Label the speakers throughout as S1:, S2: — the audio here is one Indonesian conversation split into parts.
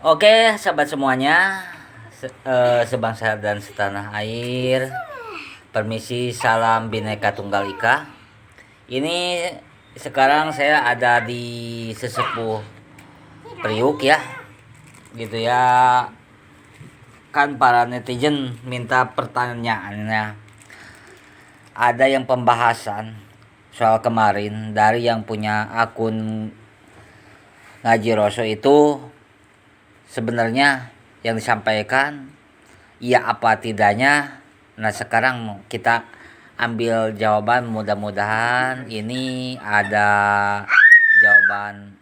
S1: Oke, sahabat semuanya, sebangsa dan setanah air. Permisi, salam Bhinneka Tunggal Ika. Ini sekarang saya ada di Sesepuh Priuk ya, gitu ya. Kan para netizen minta pertanyaannya. Ada yang pembahasan soal kemarin dari yang punya akun Ngaji Roso itu. Sebenarnya yang disampaikan iya apa tidaknya. Nah sekarang kita ambil jawaban, mudah-mudahan ini ada jawaban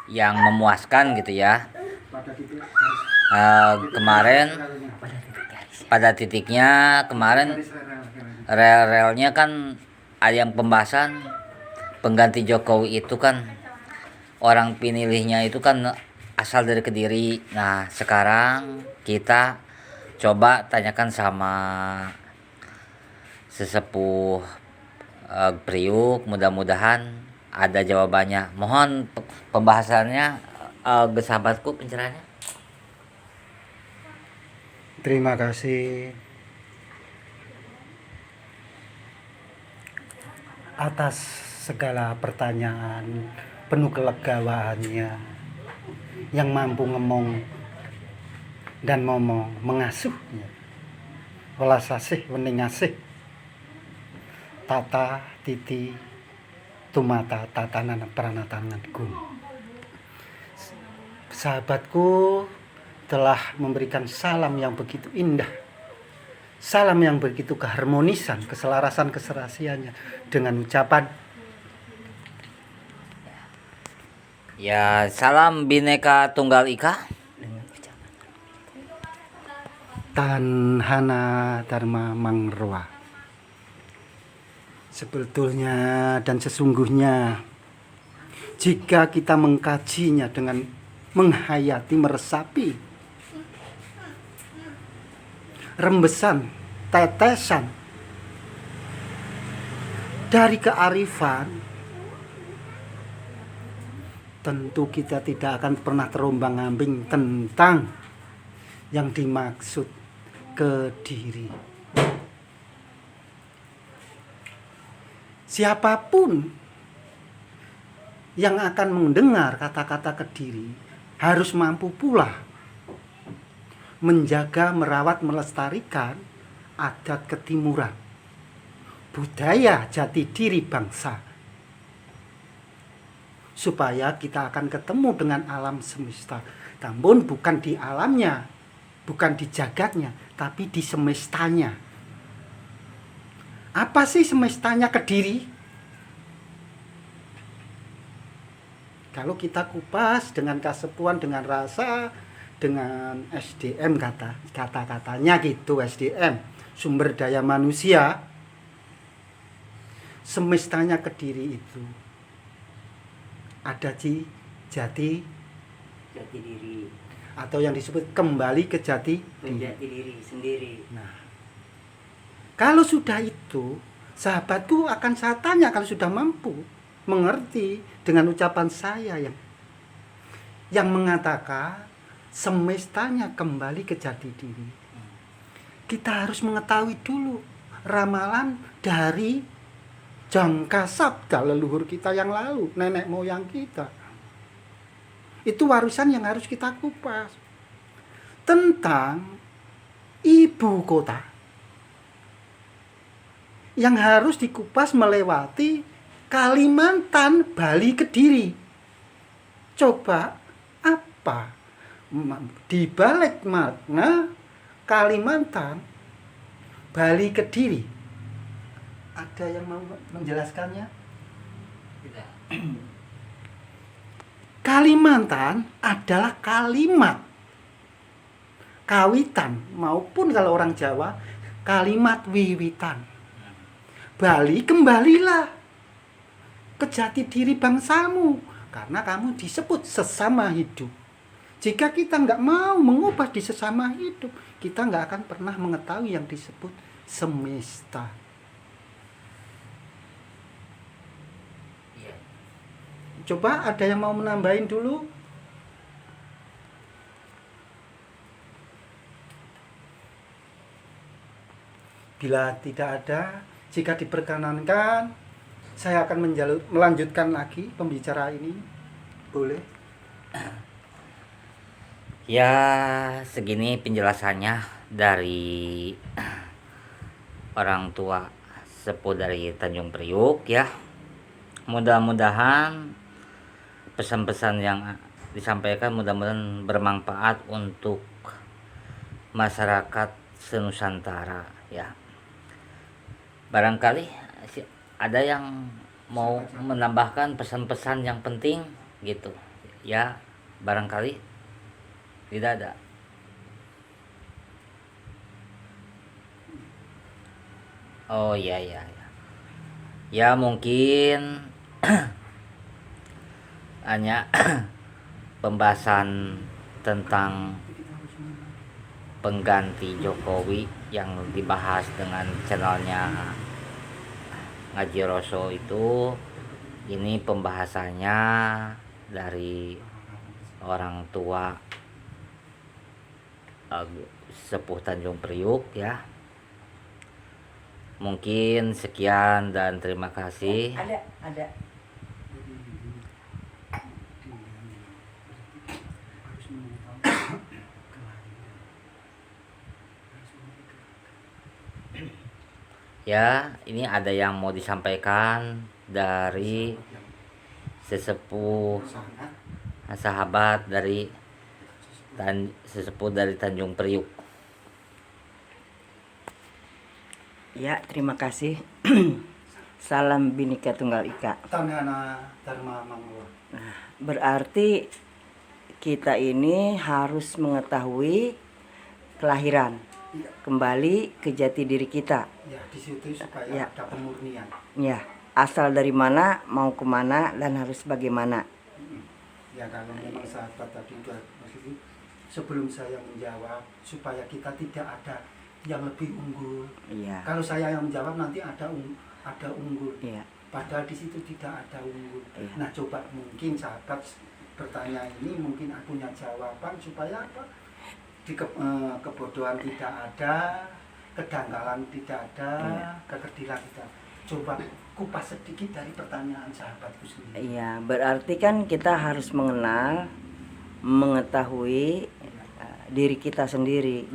S1: yang memuaskan gitu ya. Kemarin pada titiknya kemarin rel-relnya kan ada yang pembahasan pengganti Jokowi itu kan orang pinilihnya itu kan asal dari Kediri. Nah sekarang kita coba tanyakan sama sesepuh Priuk, mudah-mudahan ada jawabannya. Mohon pembahasannya, sahabatku pencerahannya.
S2: Terima kasih atas segala pertanyaan penuh kelegawaannya yang mampu ngemong dan momong mengasuhnya. Welas asih wening asih tata titi tumata tatanan pranatanganku. Sahabatku telah memberikan salam yang begitu indah, salam yang begitu keharmonisan, keselarasan, keserasiannya dengan ucapan
S1: Ya, salam Bhinneka Tunggal Ika.
S2: Tanhana Dharma Mangrwa. Sebetulnya dan sesungguhnya jika kita mengkajinya dengan menghayati, meresapi rembesan, tetesan dari kearifan, tentu kita tidak akan pernah terombang-ambing tentang yang dimaksud Kediri. Siapapun yang akan mendengar kata-kata Kediri harus mampu pula menjaga, merawat, melestarikan adat ketimuran, budaya jati diri bangsa, supaya kita akan ketemu dengan alam semesta. Namun bukan di alamnya, bukan di jagatnya, tapi di semestanya. Apa sih semestanya Kediri? Kalau kita kupas dengan kasepuan, dengan rasa, dengan SDM kata-katanya gitu, SDM, sumber daya manusia, semestanya Kediri itu ada jati
S1: diri,
S2: atau yang disebut kembali ke jati
S1: diri sendiri.
S2: Nah, kalau sudah itu, sahabatku akan saya tanya, kalau sudah mampu mengerti dengan ucapan saya yang mengatakan semestanya kembali ke jati diri, kita harus mengetahui dulu ramalan dari jangka sabda leluhur kita yang lalu, nenek moyang kita. Itu warisan yang harus kita kupas tentang ibu kota yang harus dikupas melewati Kalimantan, Bali, Kediri. Coba apa di balik makna Kalimantan, Bali, Kediri? Ada yang mau menjelaskannya?
S1: Tidak.
S2: Kalimantan adalah kalimat kawitan, maupun kalau orang Jawa kalimat wiwitan. Bali, kembalilah ke jati diri bangsamu, karena kamu disebut sesama hidup. Jika kita nggak mau mengubah di sesama hidup, kita nggak akan pernah mengetahui yang disebut semesta. Coba ada yang mau menambahin dulu? Bila tidak ada, jika diperkenankan, saya akan melanjutkan lagi pembicaraan ini. Boleh?
S1: Ya, segini penjelasannya dari orang tua sepuh dari Tanjung Priuk ya. Mudah-mudahan pesan-pesan yang disampaikan mudah-mudahan bermanfaat untuk masyarakat senusantara ya. Barangkali ada yang mau menambahkan pesan-pesan yang penting gitu ya, barangkali tidak ada. Oh iya ya ya ya, mungkin hanya pembahasan tentang pengganti Jokowi yang dibahas dengan channelnya Ngaji Roso itu, ini pembahasannya dari orang tua sepuh Tanjung Priuk ya. Mungkin sekian dan terima kasih.
S3: Ada.
S1: Ya, ini ada yang mau disampaikan dari sesepuh sahabat dari sesepuh dari Tanjung Priuk.
S3: Ya, terima kasih. Salam Bhinneka Tunggal Ika.
S2: Tanhana Dharma Mangwa.
S3: Berarti kita ini harus mengetahui kelahiran, kembali ke jati diri kita.
S2: Ya, di situ supaya
S3: Ya.
S2: ada pemurnian.
S3: Ya, asal dari mana, mau kemana, dan harus bagaimana.
S2: Ya, kalau memang sahabat tadi sudah maksudnya, sebelum saya menjawab supaya kita tidak ada yang lebih unggul.
S3: Iya.
S2: Kalau saya yang menjawab nanti ada unggul.
S3: Iya.
S2: Padahal di situ tidak ada unggul.
S3: Iya.
S2: Nah, coba mungkin sahabat bertanya ini mungkin aku punya jawaban supaya apa? Kebodohan tidak ada, kedangkalan tidak ada,
S3: Iya.
S2: kekerdilan tidak. Coba kupas sedikit dari pertanyaan sahabatku sendiri.
S3: Iya, berarti kan kita harus mengenal, mengetahui diri kita sendiri.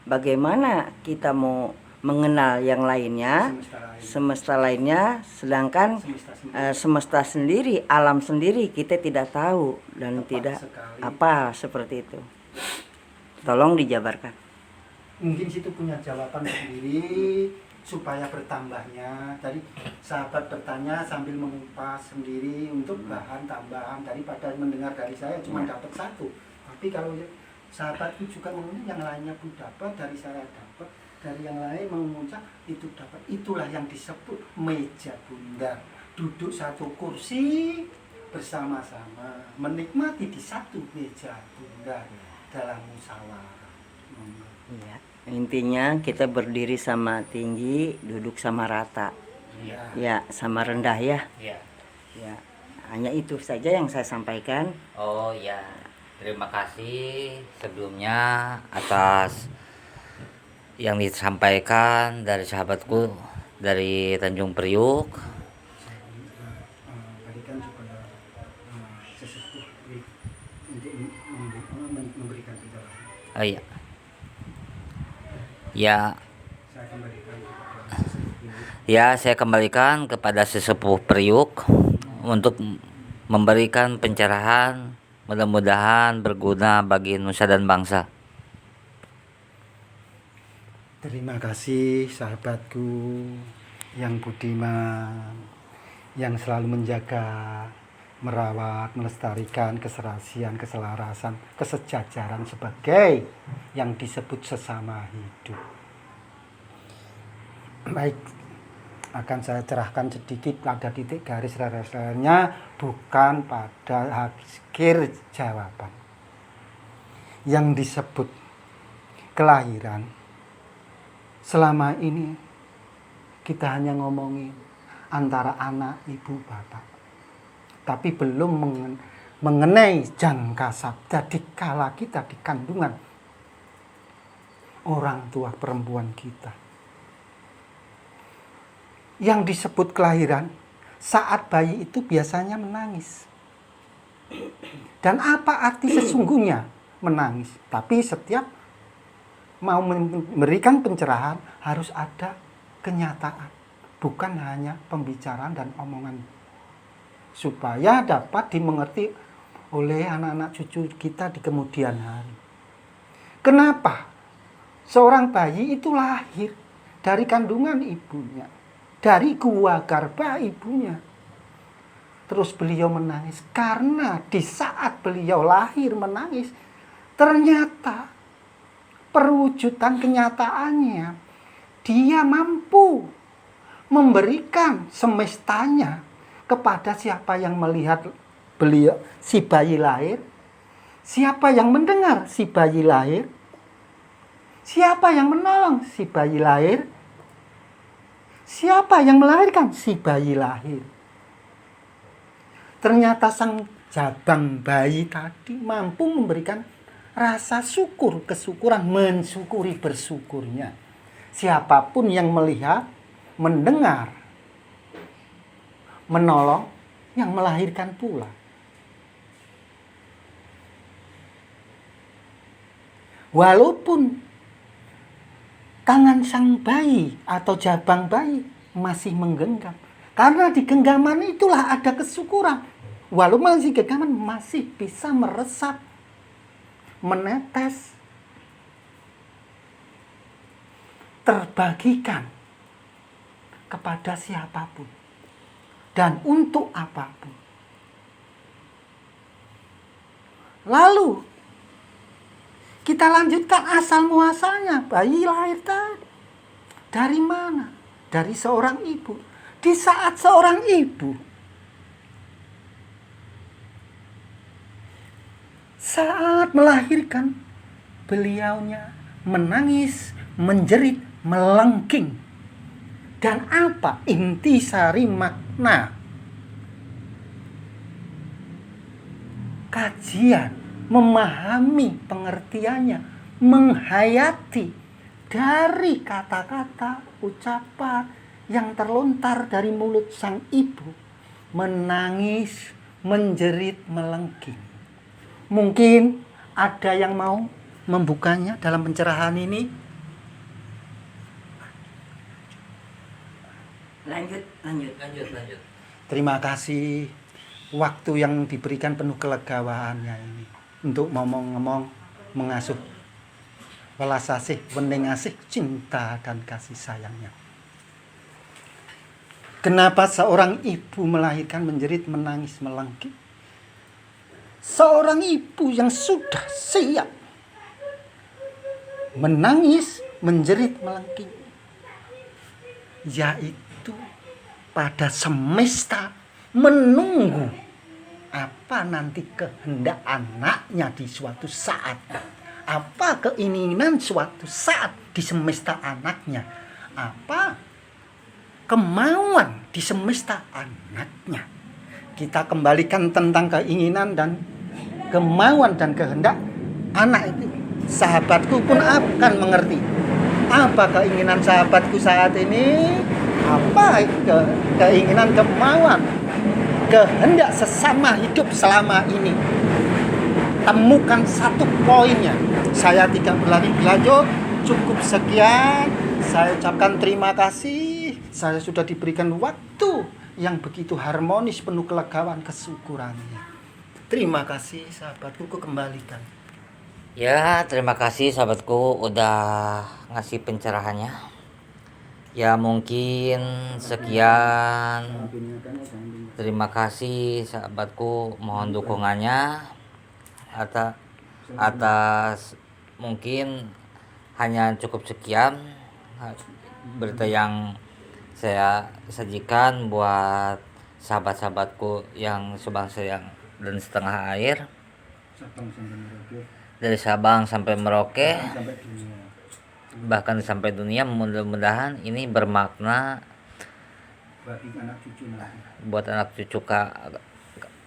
S3: Bagaimana kita mau mengenal yang lainnya, semesta lainnya, sedangkan semesta sendiri, alam sendiri kita tidak tahu dan
S2: Tepat
S3: tidak
S2: sekali.
S3: apa seperti itu. Tolong dijabarkan.
S2: Mungkin situ punya jawaban sendiri supaya bertambahnya. Tadi sahabat bertanya sambil mengupas sendiri untuk bahan tambahan daripada mendengar dari saya cuma dapat satu. Tapi kalau sahabat itu juga mengucap yang lainnya pun dapat, dari saya dapat, dari yang lain mengucap itu dapat. Itulah yang disebut meja bundar. Duduk satu kursi bersama-sama, menikmati di satu meja bundar dalam musyawarah.
S3: Iya. Intinya kita berdiri sama tinggi, duduk sama rata.
S2: Ya.
S3: Ya, sama rendah ya.
S1: Ya.
S3: Ya. Hanya itu saja yang saya sampaikan.
S1: Oh ya, terima kasih sebelumnya atas yang disampaikan dari sahabatku dari Tanjung Priuk.
S2: Berikan kepada sesepuh untuk memberikan penjelasan.
S1: Oh iya. Ya,
S2: Saya kembalikan kepada sesepuh ini.
S1: ya saya kembalikan kepada sesepuh Priuk untuk memberikan pencerahan, mudah-mudahan berguna bagi nusa dan bangsa.
S2: Terima kasih sahabatku yang budiman, yang selalu menjaga, merawat, melestarikan keserasian, keselarasan, kesejajaran sebagai yang disebut sesama hidup. Baik, akan saya cerahkan sedikit pada titik garis reresnya, bukan pada akhir jawaban. Yang disebut kelahiran, selama ini kita hanya ngomongin antara anak, ibu, bapak. Tapi belum mengenai jangka sabda dikala kita di kandungan orang tua perempuan kita. yang disebut kelahiran, saat bayi itu biasanya menangis. Dan apa arti sesungguhnya menangis? Tapi setiap mau memberikan pencerahan harus ada kenyataan, bukan hanya pembicaraan dan omongan, supaya dapat dimengerti oleh anak-anak cucu kita di kemudian hari. Kenapa seorang bayi itu lahir dari kandungan ibunya, dari gua garba ibunya, terus beliau menangis? Karena di saat beliau lahir menangis, ternyata perwujudan kenyataannya, dia mampu memberikan semestanya kepada siapa yang melihat beliau, si bayi lahir, siapa yang mendengar si bayi lahir, siapa yang menolong si bayi lahir, siapa yang melahirkan si bayi lahir. Ternyata sang jabang bayi tadi mampu memberikan rasa syukur, kesyukuran, mensyukuri bersyukurnya. Siapapun yang melihat, mendengar, menolong, yang melahirkan pula. Walaupun tangan sang bayi atau jabang bayi masih menggenggam, karena di genggaman itulah ada kesyukuran. Walau masih genggaman, masih bisa meresap, menetes, terbagikan kepada siapapun dan untuk apapun. Lalu kita lanjutkan asal muasalnya. Bayi lahir tadi dari mana? Dari seorang ibu. Di saat seorang ibu saat melahirkan, beliaunya menangis, menjerit, melengking. Dan apa intisari makna kajian, memahami pengertiannya, menghayati dari kata-kata, ucapan yang terlontar dari mulut sang ibu, menangis, menjerit, melengking. Mungkin ada yang mau membukanya dalam pencerahan ini.
S3: Lanjut.
S2: Terima kasih waktu yang diberikan penuh kelegawaannya ini untuk ngomong-ngomong, mengasuh welas asih, wening asih, cinta dan kasih sayangnya. Kenapa seorang ibu melahirkan, menjerit, menangis, melengking? Seorang ibu yang sudah siap menangis, menjerit, melengking, yaitu pada semesta menunggu apa nanti kehendak anaknya di suatu saat, apa keinginan suatu saat di semesta anaknya, apa kemauan di semesta anaknya. Kita kembalikan tentang keinginan dan kemauan dan kehendak anak itu. Sahabatku pun akan mengerti apa keinginan sahabatku saat ini, apa keinginan, kemauan, kehendak sesama hidup selama ini. Temukan satu poinnya. Saya tidak berlanjut, cukup sekian. Saya ucapkan terima kasih. Saya sudah diberikan waktu yang begitu harmonis, penuh kelegawaan, kesyukurannya. Terima kasih sahabatku, kembalikan.
S1: Ya, terima kasih sahabatku udah ngasih pencerahannya. Ya mungkin sekian. Terima kasih sahabatku, mohon dukungannya atas mungkin hanya cukup sekian berita yang saya sajikan buat sahabat-sahabatku yang sebangsa dan setengah air, dari Sabang sampai Merauke, bahkan sampai dunia. Mudah-mudahan ini bermakna buat anak cucu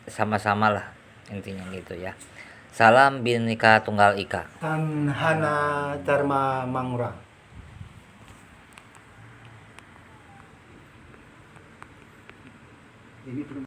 S1: sama-sama lah, intinya gitu ya. Salam Bhinneka Tunggal Ika.
S2: Tanhana Dharma Mangura. Ini belum